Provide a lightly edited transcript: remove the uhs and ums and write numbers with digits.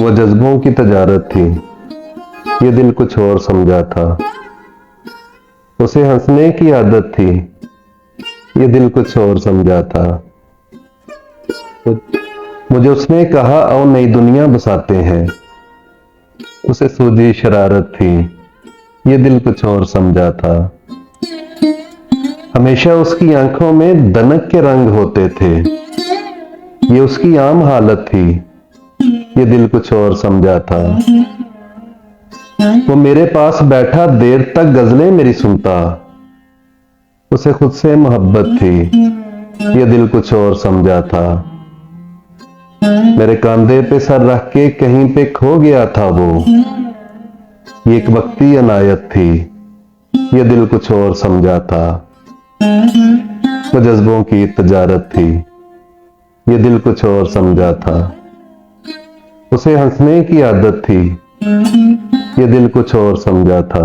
वो जज्बों की तजारत थी, ये दिल कुछ और समझा था। उसे हंसने की आदत थी, ये दिल कुछ और समझा था। मुझे उसने कहा आओ नई दुनिया बसाते हैं, उसे सूझी शरारत थी, ये दिल कुछ और समझा था। हमेशा उसकी आंखों में दनक के रंग होते थे, ये उसकी आम हालत थी, ये दिल कुछ और समझा था। वो मेरे पास बैठा देर तक गजलें मेरी सुनता, उसे खुद से मोहब्बत थी, ये दिल कुछ और समझा था। मेरे कंधे पे सर रख के कहीं पे खो गया था वो, ये एक वक्ती अनायत थी, ये दिल कुछ और समझा था। वो जज्बों की तजारत थी, ये दिल कुछ और समझा था। उसे हंसने की आदत थी, ये दिल कुछ और समझा था।